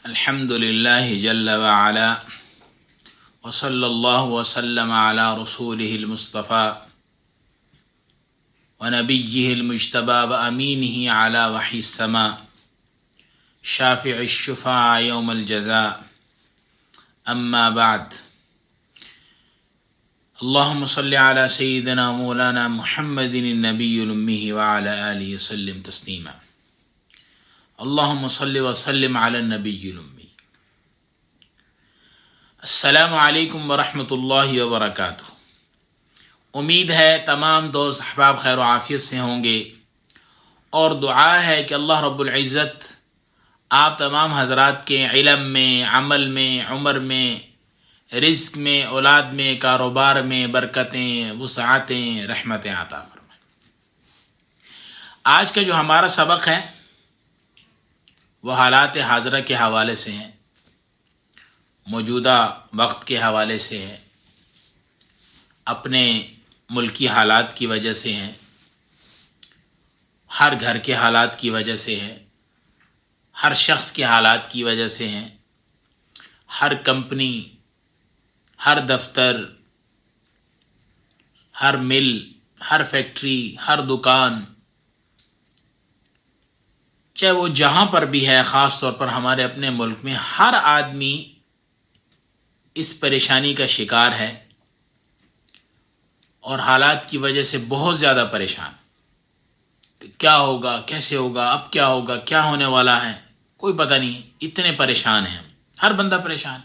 الحمد لله جل وعلا وصلى الله وسلم على رسوله المصطفى ونبيه المجتبى وأمينه على وحي السماء شافع الشفاعة يوم الجزاء. أما بعد، اللهم صل على سيدنا مولانا محمد النبي الأمي وعلى آله وسلم تسليما. اللهم صل وسلم على النبي الأمي. السلام علیکم ورحمۃ اللہ وبرکاتہ. امید ہے تمام دوست احباب خیر و عافیت سے ہوں گے، اور دعا ہے کہ اللہ رب العزت آپ تمام حضرات کے علم میں، عمل میں، عمر میں، رزق میں، اولاد میں، کاروبار میں برکتیں، وسعتیں، رحمتیں عطا فرمائیں. آج کا جو ہمارا سبق ہے وہ حالات حاضرہ کے حوالے سے ہیں، موجودہ وقت کے حوالے سے ہے، اپنے ملکی حالات کی وجہ سے ہیں، ہر گھر کے حالات کی وجہ سے ہے، ہر شخص کے حالات کی وجہ سے ہیں. ہر کمپنی، ہر دفتر، ہر مل، ہر فیکٹری، ہر دکان، چاہے وہ جہاں پر بھی ہے، خاص طور پر ہمارے اپنے ملک میں ہر آدمی اس پریشانی کا شکار ہے، اور حالات کی وجہ سے بہت زیادہ پریشان. کہ کیا ہوگا، کیسے ہوگا، اب کیا ہوگا، کیا ہونے والا ہے، کوئی پتہ نہیں. اتنے پریشان ہیں، ہر بندہ پریشان.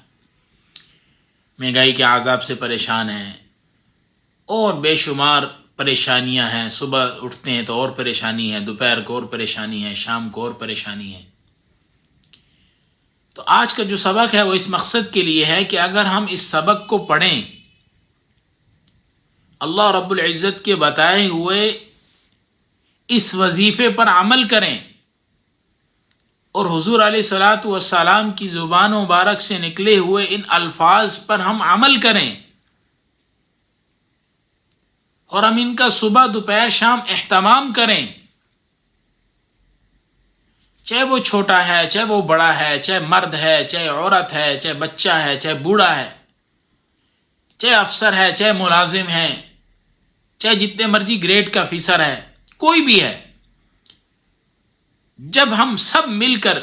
مہنگائی کے عذاب سے پریشان ہیں، اور بے شمار پریشانیاں ہیں. صبح اٹھتے ہیں تو اور پریشانی ہے، دوپہر کو اور پریشانی ہے، شام کو اور پریشانی ہے. تو آج کا جو سبق ہے وہ اس مقصد کے لیے ہے کہ اگر ہم اس سبق کو پڑھیں، اللہ رب العزت کے بتائے ہوئے اس وظیفے پر عمل کریں، اور حضور علیہ الصلاۃ والسلام کی زبان مبارک سے نکلے ہوئے ان الفاظ پر ہم عمل کریں، اور ہم ان کا صبح دوپہر شام اہتمام کریں، چاہے وہ چھوٹا ہے، چاہے وہ بڑا ہے، چاہے مرد ہے، چاہے عورت ہے، چاہے بچہ ہے، چاہے بوڑھا ہے، چاہے افسر ہے، چاہے ملازم ہے، چاہے جتنے مرضی گریڈ کا افسر ہے، کوئی بھی ہے. جب ہم سب مل کر،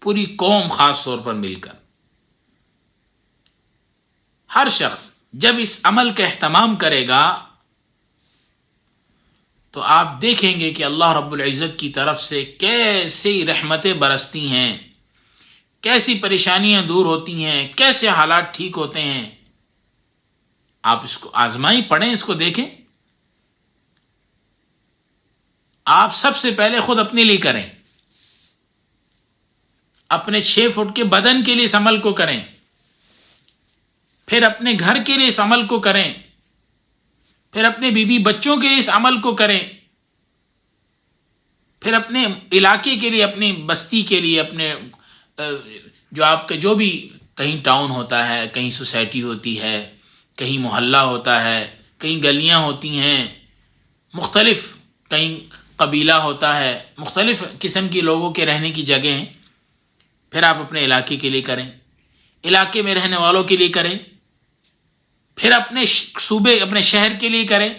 پوری قوم خاص طور پر مل کر، ہر شخص جب اس عمل کا اہتمام کرے گا تو آپ دیکھیں گے کہ اللہ رب العزت کی طرف سے کیسی رحمتیں برستی ہیں، کیسی پریشانیاں دور ہوتی ہیں، کیسے حالات ٹھیک ہوتے ہیں. آپ اس کو آزمائیں، پڑھیں، اس کو دیکھیں. آپ سب سے پہلے خود اپنے لیے کریں، اپنے 6 فٹ کے بدن کے لیے اس عمل کو کریں، پھر اپنے گھر کے لیے اس عمل کو کریں، پھر اپنے بیوی بچوں کے لیے اس عمل کو کریں، پھر اپنے علاقے کے لیے، اپنی بستی کے لیے، اپنے جو آپ کا جو بھی کہیں ٹاؤن ہوتا ہے، کہیں سوسائٹی ہوتی ہے، کہیں محلہ ہوتا ہے، کہیں گلیاں ہوتی ہیں، مختلف کہیں قبیلہ ہوتا ہے، مختلف قسم کے لوگوں کے رہنے کی جگہ ہیں. پھر آپ اپنے علاقے کے لیے کریں، علاقے میں رہنے والوں کے لیے کریں، پھر اپنے صوبے، اپنے شہر کے لیے کریں،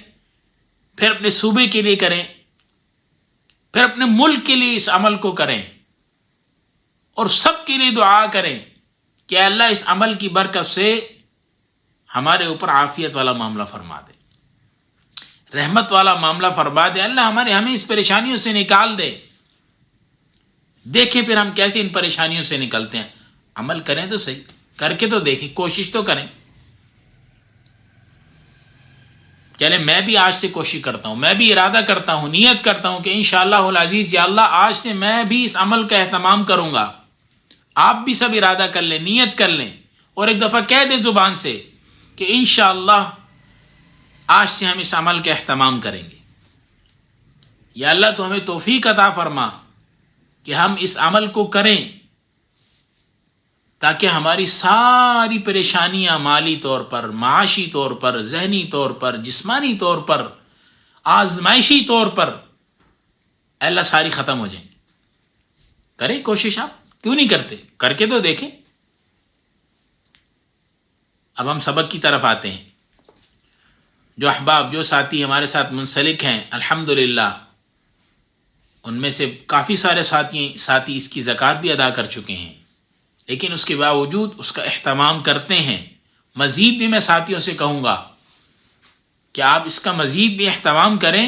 پھر اپنے صوبے کے لیے کریں، پھر اپنے ملک کے لیے اس عمل کو کریں، اور سب کے لیے دعا کریں کہ اللہ اس عمل کی برکت سے ہمارے اوپر عافیت والا معاملہ فرما دے، رحمت والا معاملہ فرما دے. اللہ ہمیں اس پریشانیوں سے نکال دے. دیکھیں پھر ہم کیسے ان پریشانیوں سے نکلتے ہیں. عمل کریں تو صحیح، کر کے تو دیکھیں، کوشش تو کریں. چلے میں بھی آج سے کوشش کرتا ہوں، میں بھی ارادہ کرتا ہوں، نیت کرتا ہوں کہ انشاءاللہ العزیز یا اللہ آج سے میں بھی اس عمل کا اہتمام کروں گا. آپ بھی سب ارادہ کر لیں، نیت کر لیں، اور ایک دفعہ کہہ دیں زبان سے کہ انشاءاللہ آج سے ہم اس عمل کا اہتمام کریں گے. یا اللہ تو ہمیں توفیق عطا فرما کہ ہم اس عمل کو کریں، تاکہ ہماری ساری پریشانیاں مالی طور پر، معاشی طور پر، ذہنی طور پر، جسمانی طور پر، آزمائشی طور پر، اللہ ساری ختم ہو جائیں. کریں کوشش آپ کیوں نہیں کرتے؟ کر کے تو دیکھیں۔ اب ہم سبق کی طرف آتے ہیں۔ جو احباب، جو ساتھی ہمارے ساتھ منسلک ہیں، الحمدللہ ان میں سے کافی سارے ساتھی اس کی زکوٰۃ بھی ادا کر چکے ہیں، لیکن اس کے باوجود اس کا اہتمام کرتے ہیں۔ مزید بھی میں ساتھیوں سے کہوں گا کہ آپ اس کا مزید بھی اہتمام کریں،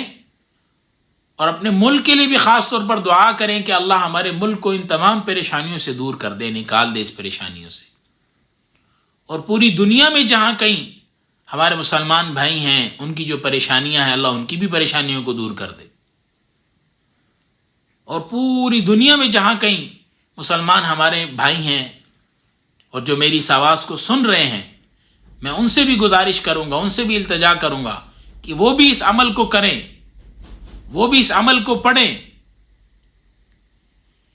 اور اپنے ملک کے لیے بھی خاص طور پر دعا کریں کہ اللہ ہمارے ملک کو ان تمام پریشانیوں سے دور کر دے، نکال دے اس پریشانیوں سے۔ اور پوری دنیا میں جہاں کہیں ہمارے مسلمان بھائی ہیں، ان کی جو پریشانیاں ہیں، اللہ ان کی بھی پریشانیوں کو دور کر دے۔ اور پوری دنیا میں جہاں کہیں مسلمان ہمارے بھائی ہیں اور جو میری اس آواز کو سن رہے ہیں، میں ان سے بھی گزارش کروں گا، ان سے بھی التجا کروں گا کہ وہ بھی اس عمل کو کریں، وہ بھی اس عمل کو پڑھیں،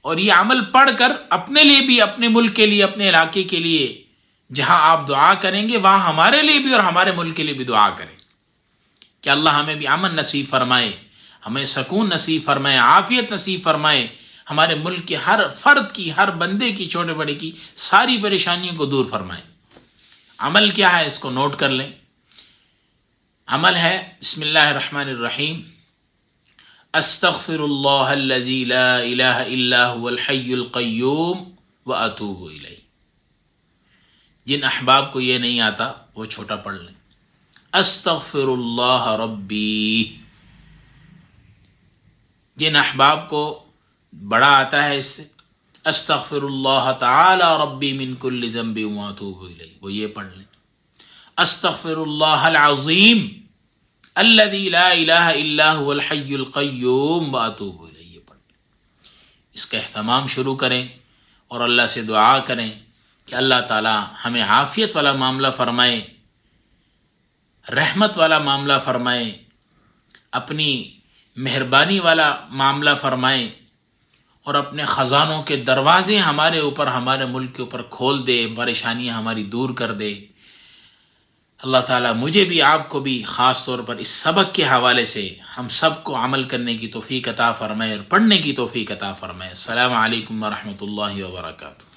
اور یہ عمل پڑھ کر اپنے لیے بھی، اپنے ملک کے لیے، اپنے علاقے کے لیے جہاں آپ دعا کریں گے وہاں ہمارے لیے بھی اور ہمارے ملک کے لیے بھی دعا کریں کہ اللہ ہمیں بھی امن نصیب فرمائے، ہمیں سکون نصیب فرمائے، عافیت نصیب فرمائے، ہمارے ملک کے ہر فرد کی، ہر بندے کی، چھوٹے بڑے کی ساری پریشانیوں کو دور فرمائے۔ عمل کیا ہے اس کو نوٹ کر لیں۔ عمل ہے بسم اللہ الرحمن الرحیم، استغفر اللہ الذی لا الہ الا هو الحی القیوم واتوب الیہ۔ جن احباب کو یہ نہیں آتا وہ چھوٹا پڑھ لیں، استغفر اللہ ربی۔ جن احباب کو بڑا آتا ہے اس سے، استغفر اللہ تعالی ربی من کل ذنب واتوب الیہ، وہ یہ پڑھ لیں، استغفر اللہ العظیم الذی لا الہ الا هو الحی القیوم واتوب الیہ پڑھ لیں۔ اس کا اہتمام شروع کریں اور اللہ سے دعا کریں کہ اللہ تعالی ہمیں عافیت والا معاملہ فرمائے، رحمت والا معاملہ فرمائے، اپنی مہربانی والا معاملہ فرمائے، اور اپنے خزانوں کے دروازے ہمارے اوپر، ہمارے ملک کے اوپر کھول دے، پریشانیاں ہماری دور کر دے۔ اللہ تعالیٰ مجھے بھی، آپ کو بھی خاص طور پر اس سبق کے حوالے سے ہم سب کو عمل کرنے کی توفیق عطا فرمائے اور پڑھنے کی توفیق عطا فرمائے۔ السلام علیکم ورحمۃ اللہ وبرکاتہ۔